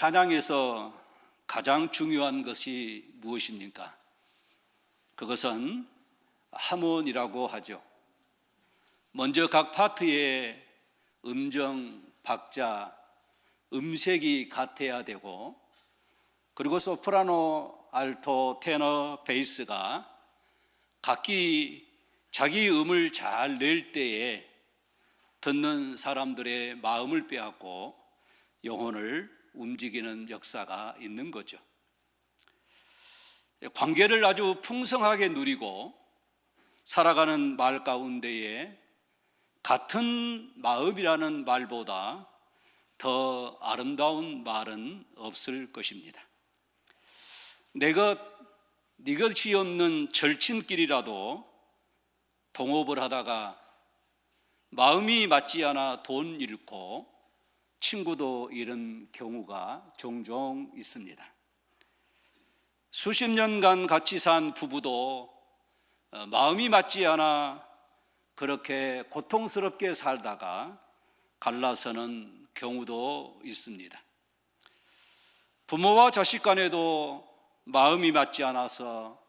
찬양에서 가장 중요한 것이 무엇입니까? 그것은 하모니라고 하죠. 먼저 각 파트의 음정, 박자, 음색이 같아야 되고, 그리고 소프라노, 알토, 테너, 베이스가 각기 자기 음을 잘 낼 때에 듣는 사람들의 마음을 빼앗고 영혼을 움직이는 역사가 있는 거죠. 관계를 아주 풍성하게 누리고 살아가는 말 가운데에 같은 마음이라는 말보다 더 아름다운 말은 없을 것입니다. 내 것, 네 것이 없는 절친끼리라도 동업을 하다가 마음이 맞지 않아 돈 잃고 친구도 잃은 경우가 종종 있습니다. 수십 년간 같이 산 부부도 마음이 맞지 않아 그렇게 고통스럽게 살다가 갈라서는 경우도 있습니다. 부모와 자식 간에도 마음이 맞지 않아서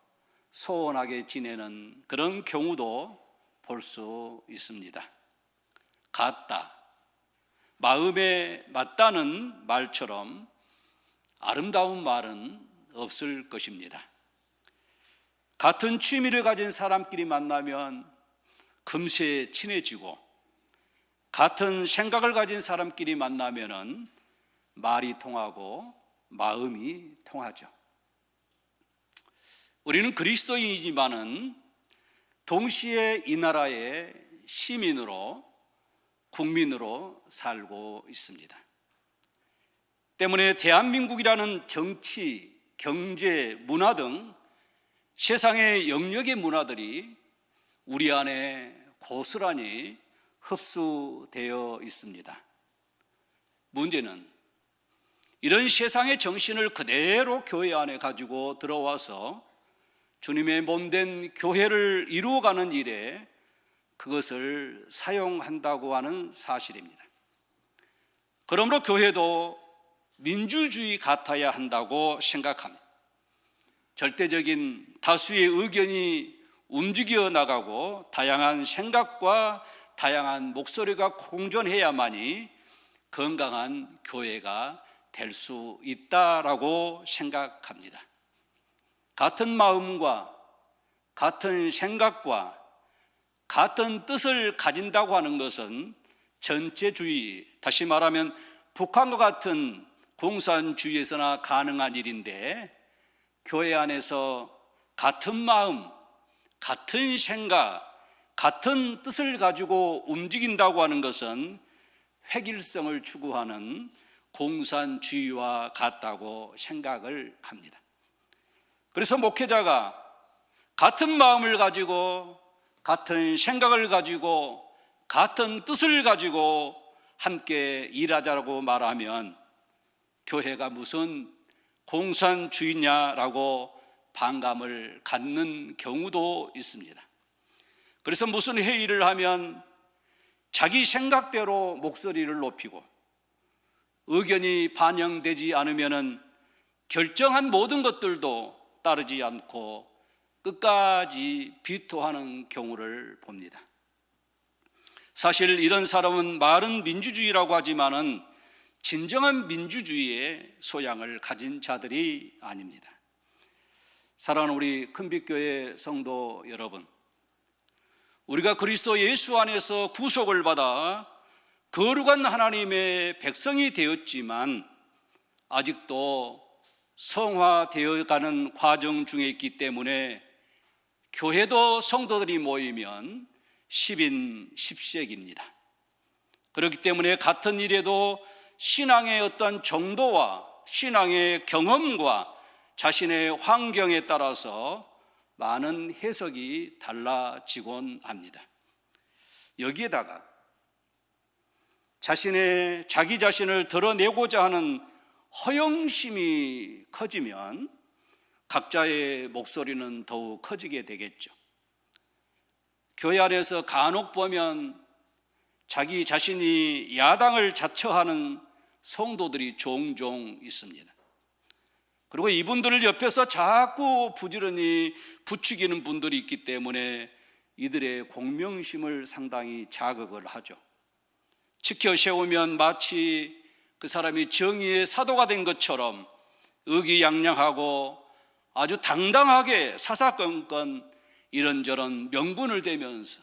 소원하게 지내는 그런 경우도 볼 수 있습니다. 같다, 마음에 맞다는 말처럼 아름다운 말은 없을 것입니다. 같은 취미를 가진 사람끼리 만나면 금세 친해지고, 같은 생각을 가진 사람끼리 만나면 말이 통하고 마음이 통하죠. 우리는 그리스도인이지만은 동시에 이 나라의 시민으로, 국민으로 살고 있습니다. 때문에 대한민국이라는 정치, 경제, 문화 등 세상의 영역의 문화들이 우리 안에 고스란히 흡수되어 있습니다. 문제는 이런 세상의 정신을 그대로 교회 안에 가지고 들어와서 주님의 몸된 교회를 이루어가는 일에 그것을 사용한다고 하는 사실입니다. 그러므로 교회도 민주주의 같아야 한다고 생각합니다. 절대적인 다수의 의견이 움직여 나가고 다양한 생각과 다양한 목소리가 공존해야만이 건강한 교회가 될 수 있다라고 생각합니다. 같은 마음과 같은 생각과 같은 뜻을 가진다고 하는 것은 전체주의, 다시 말하면 북한과 같은 공산주의에서나 가능한 일인데, 교회 안에서 같은 마음, 같은 생각, 같은 뜻을 가지고 움직인다고 하는 것은 획일성을 추구하는 공산주의와 같다고 생각을 합니다. 그래서 목회자가 같은 마음을 가지고, 같은 생각을 가지고, 같은 뜻을 가지고 함께 일하자라고 말하면 교회가 무슨 공산주의냐라고 반감을 갖는 경우도 있습니다. 그래서 무슨 회의를 하면 자기 생각대로 목소리를 높이고, 의견이 반영되지 않으면 결정한 모든 것들도 따르지 않고 끝까지 비토하는 경우를 봅니다. 사실 이런 사람은 말은 민주주의라고 하지만은 진정한 민주주의의 소양을 가진 자들이 아닙니다. 사랑하는 우리 큰빛교회 성도 여러분, 우리가 그리스도 예수 안에서 구속을 받아 거룩한 하나님의 백성이 되었지만 아직도 성화되어가는 과정 중에 있기 때문에 교회도 성도들이 모이면 10인 10색입니다. 그렇기 때문에 같은 일에도 신앙의 어떤 정도와 신앙의 경험과 자신의 환경에 따라서 많은 해석이 달라지곤 합니다. 여기에다가 자기 자신을 드러내고자 하는 허영심이 커지면 각자의 목소리는 더욱 커지게 되겠죠. 교회 안에서 간혹 보면 자기 자신이 야당을 자처하는 성도들이 종종 있습니다. 그리고 이분들을 옆에서 자꾸 부지런히 부추기는 분들이 있기 때문에 이들의 공명심을 상당히 자극을 하죠. 지켜 세우면 마치 그 사람이 정의의 사도가 된 것처럼 의기양양하고 아주 당당하게 사사건건 이런저런 명분을 대면서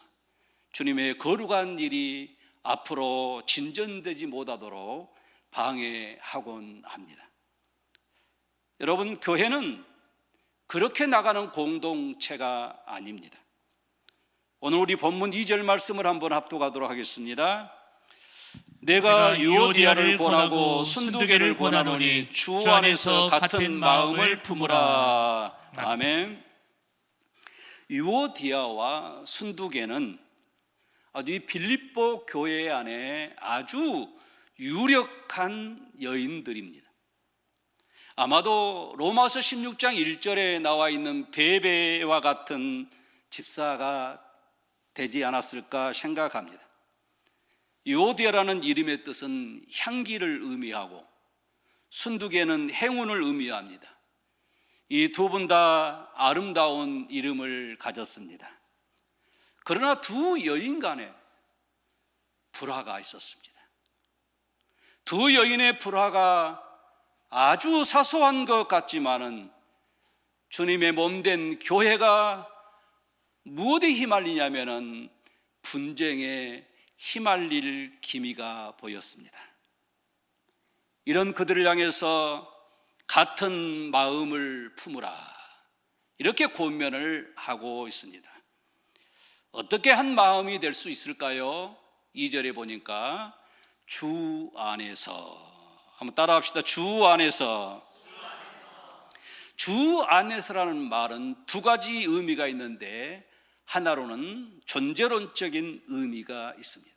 주님의 거룩한 일이 앞으로 진전되지 못하도록 방해하곤 합니다. 여러분, 교회는 그렇게 나가는 공동체가 아닙니다. 오늘 우리 본문 2절 말씀을 한번 합독하도록 하겠습니다. 내가 유오디아를 권하고 순두개를 권하노니 주 안에서 같은 마음을 품으라. 아멘. 유오디아와 순두개는 아주 이 빌립보 교회 안에 아주 유력한 여인들입니다. 아마도 로마서 16장 1절에 나와 있는 베베와 같은 집사가 되지 않았을까 생각합니다. 유오디아라는 이름의 뜻은 향기를 의미하고 순두개는 행운을 의미합니다. 이 두 분 다 아름다운 이름을 가졌습니다. 그러나 두 여인 간에 불화가 있었습니다. 두 여인의 불화가 아주 사소한 것 같지만은 주님의 몸된 교회가 무엇에 휘말리냐면은 분쟁에 휘말릴 기미가 보였습니다. 이런 그들을 향해서 같은 마음을 품으라, 이렇게 권면을 하고 있습니다. 어떻게 한 마음이 될 수 있을까요? 2절에 보니까 주 안에서, 한번 따라 합시다. 주 안에서. 주 안에서라는 말은 두 가지 의미가 있는데 하나로는 존재론적인 의미가 있습니다.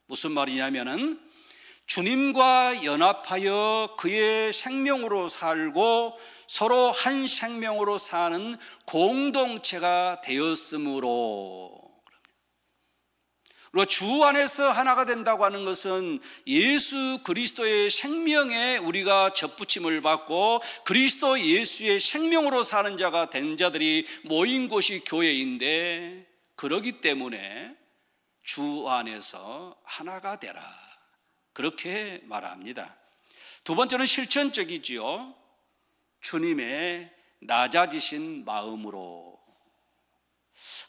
무슨 말이냐면은 주님과 연합하여 그의 생명으로 살고 서로 한 생명으로 사는 공동체가 되었으므로. 그리고 주 안에서 하나가 된다고 하는 것은 예수 그리스도의 생명에 우리가 접붙임을 받고 그리스도 예수의 생명으로 사는 자가 된 자들이 모인 곳이 교회인데, 그러기 때문에 주 안에서 하나가 되라, 그렇게 말합니다. 두 번째는 실천적이지요. 주님의 낮아지신 마음으로,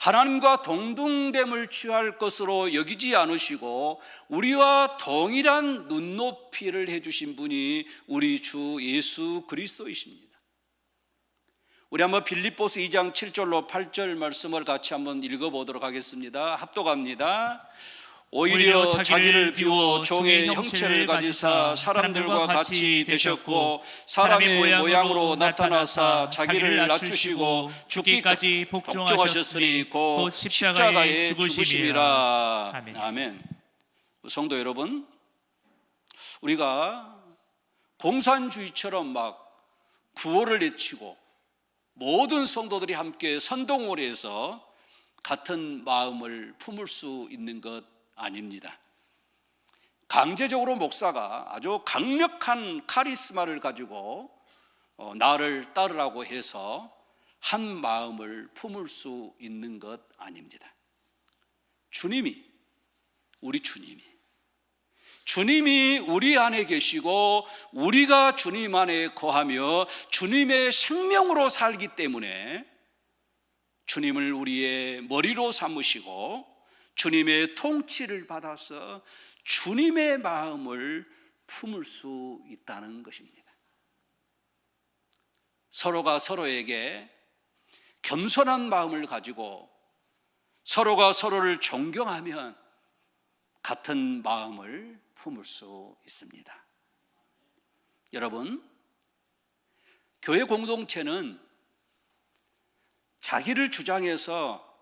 하나님과 동등됨을 취할 것으로 여기지 않으시고 우리와 동일한 눈높이를 해주신 분이 우리 주 예수 그리스도이십니다. 우리 한번 빌립보서 2장 7절로 8절 말씀을 같이 한번 읽어보도록 하겠습니다. 합독합니다. 오히려 자기를 비워 종의 형체를 가지사 사람들과 같이 되셨고 사람의 모양으로 나타나사 자기를 낮추시고 죽기까지 복종하셨으니 곧 십자가에 죽으심이라. 아멘. 성도 여러분, 우리가 공산주의처럼 막 구호를 외치고 모든 성도들이 함께 선동을 해서 같은 마음을 품을 수 있는 것 아닙니다. 강제적으로 목사가 아주 강력한 카리스마를 가지고 나를 따르라고 해서 한 마음을 품을 수 있는 것 아닙니다. 주님이 우리 안에 계시고 우리가 주님 안에 거하며 주님의 생명으로 살기 때문에 주님을 우리의 머리로 삼으시고 주님의 통치를 받아서 주님의 마음을 품을 수 있다는 것입니다. 서로가 서로에게 겸손한 마음을 가지고 서로가 서로를 존경하면 같은 마음을 품을 수 있습니다. 여러분, 교회 공동체는 자기를 주장해서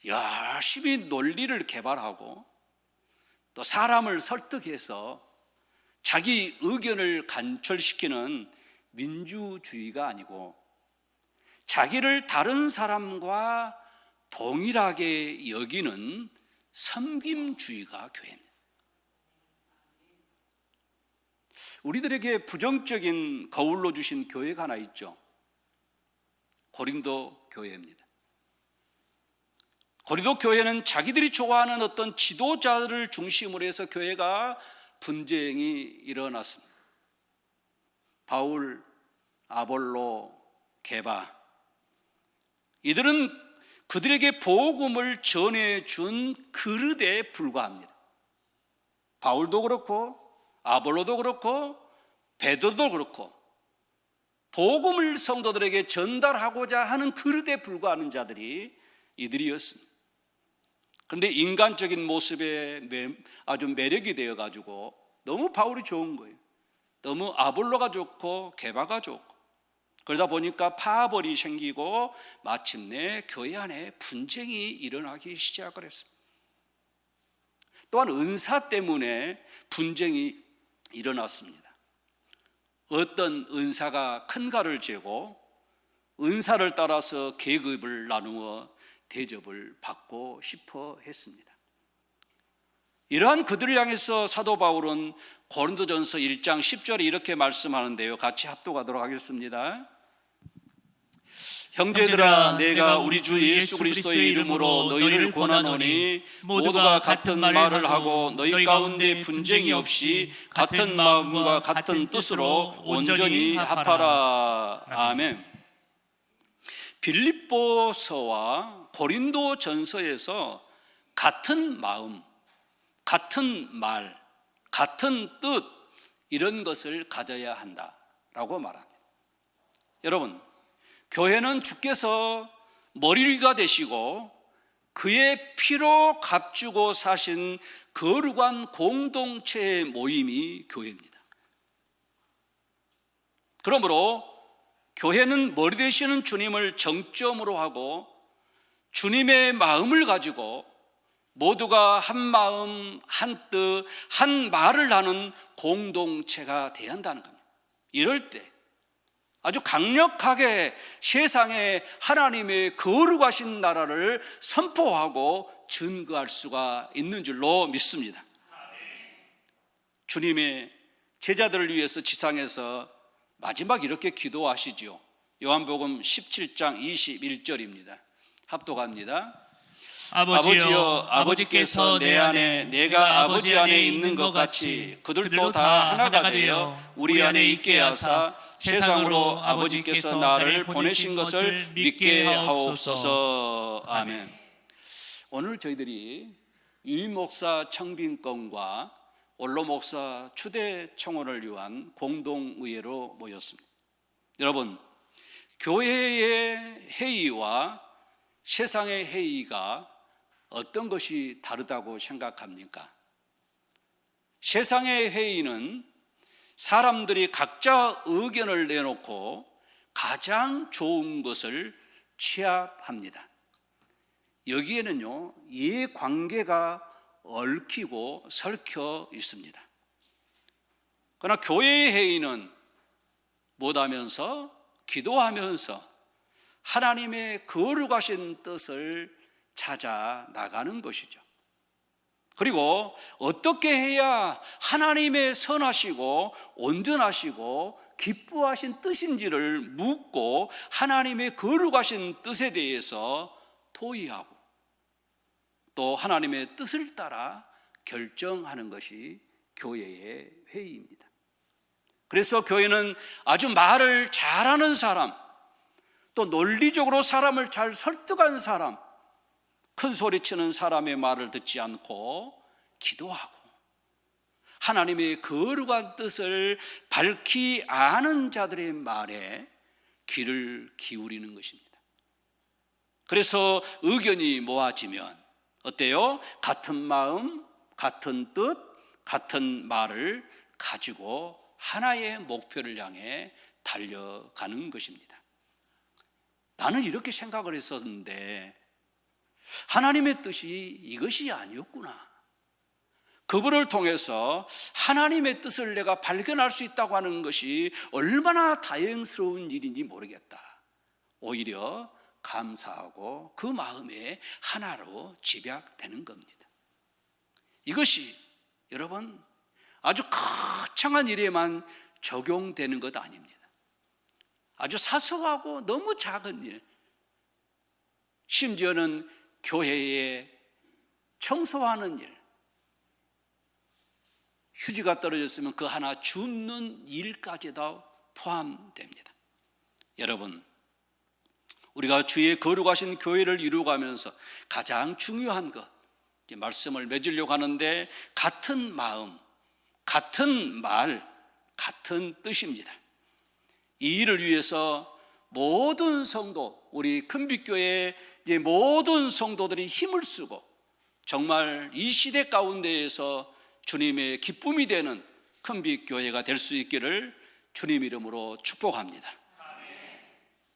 열심히 논리를 개발하고 또 사람을 설득해서 자기 의견을 관철시키는 민주주의가 아니고 자기를 다른 사람과 동일하게 여기는 섬김주의가 교회입니다. 우리들에게 부정적인 거울로 주신 교회가 하나 있죠. 고린도 교회입니다. 고린도 교회는 자기들이 좋아하는 어떤 지도자를 중심으로 해서 교회가 분쟁이 일어났습니다. 바울, 아볼로, 게바, 이들은 그들에게 복음을 전해준 그릇에 불과합니다. 바울도 그렇고 아볼로도 그렇고 베드로도 그렇고 복음을 성도들에게 전달하고자 하는 그릇에 불과하는 자들이 이들이었습니다. 그런데 인간적인 모습에 아주 매력이 되어가지고 너무 바울이 좋은 거예요. 너무 아볼로가 좋고 게바가 좋고, 그러다 보니까 파벌이 생기고 마침내 교회 안에 분쟁이 일어나기 시작을 했습니다. 또한 은사 때문에 분쟁이 일어났습니다. 어떤 은사가 큰 가를 재고 은사를 따라서 계급을 나누어 대접을 받고 싶어 했습니다. 이러한 그들을 향해서 사도 바울은 고린도전서 1장 10절에 이렇게 말씀하는데요. 같이 합독하도록 하겠습니다. 형제들아, 내가 우리 주 예수 그리스도의 이름으로 너희를 권하노니 모두가 같은 말을 하고 너희 가운데 분쟁이 없이 같은 마음과 같은 뜻으로 온전히 합하라. 아멘. 빌립보서와 고린도전서에서 같은 마음, 같은 말, 같은 뜻, 이런 것을 가져야 한다라고 말합니다. 여러분, 교회는 주께서 머리가 되시고 그의 피로 값주고 사신 거룩한 공동체의 모임이 교회입니다. 그러므로 교회는 머리 되시는 주님을 정점으로 하고 주님의 마음을 가지고 모두가 한 마음, 한 뜻, 한 말을 하는 공동체가 되어야 한다는 겁니다. 이럴 때 아주 강력하게 세상에 하나님의 거룩하신 나라를 선포하고 증거할 수가 있는 줄로 믿습니다. 주님의 제자들을 위해서 지상에서 마지막 이렇게 기도하시죠. 요한복음 17장 21절입니다. 합독합니다. 아버지여, 아버지께서 내 안에 내가 아버지 안에 있는 것 같이 그들도 다 하나가 되어 우리 안에 있게 하사 세상으로 아버지께서 나를 보내신 것을 믿게 하옵소서. 아멘. 오늘 저희들이 유임 목사 청빙권과 원로 목사 추대 청원을 위한 공동의회로 모였습니다. 여러분, 교회의 회의와 세상의 회의가 어떤 것이 다르다고 생각합니까? 세상의 회의는 사람들이 각자 의견을 내놓고 가장 좋은 것을 취합합니다. 여기에는요, 이해관계가 얽히고 설켜 있습니다. 그러나 교회의 회의는 못하면서 기도하면서 하나님의 거룩하신 뜻을 찾아 나가는 것이죠. 그리고 어떻게 해야 하나님의 선하시고 온전하시고 기뻐하신 뜻인지를 묻고 하나님의 거룩하신 뜻에 대해서 토의하고 또 하나님의 뜻을 따라 결정하는 것이 교회의 회의입니다. 그래서 교회는 아주 말을 잘하는 사람, 또 논리적으로 사람을 잘 설득한 사람, 큰 소리치는 사람의 말을 듣지 않고 기도하고 하나님의 거룩한 뜻을 밝히 아는 자들의 말에 귀를 기울이는 것입니다. 그래서 의견이 모아지면 어때요? 같은 마음, 같은 뜻, 같은 말을 가지고 하나의 목표를 향해 달려가는 것입니다. 나는 이렇게 생각을 했었는데 하나님의 뜻이 이것이 아니었구나. 그분을 통해서 하나님의 뜻을 내가 발견할 수 있다고 하는 것이 얼마나 다행스러운 일인지 모르겠다. 오히려 감사하고 그 마음에 하나로 집약되는 겁니다. 이것이 여러분 아주 거창한 일에만 적용되는 것 아닙니다. 아주 사소하고 너무 작은 일, 심지어는 교회에 청소하는 일, 휴지가 떨어졌으면 그 하나 줍는 일까지도 포함됩니다. 여러분, 우리가 주의 거룩하신 교회를 이루어가면서 가장 중요한 것, 말씀을 맺으려고 하는데 같은 마음, 같은 말, 같은 뜻입니다. 이 일을 위해서 모든 성도, 우리 큰빛교회의 모든 성도들이 힘을 쓰고 정말 이 시대 가운데에서 주님의 기쁨이 되는 큰빛교회가 될 수 있기를 주님 이름으로 축복합니다.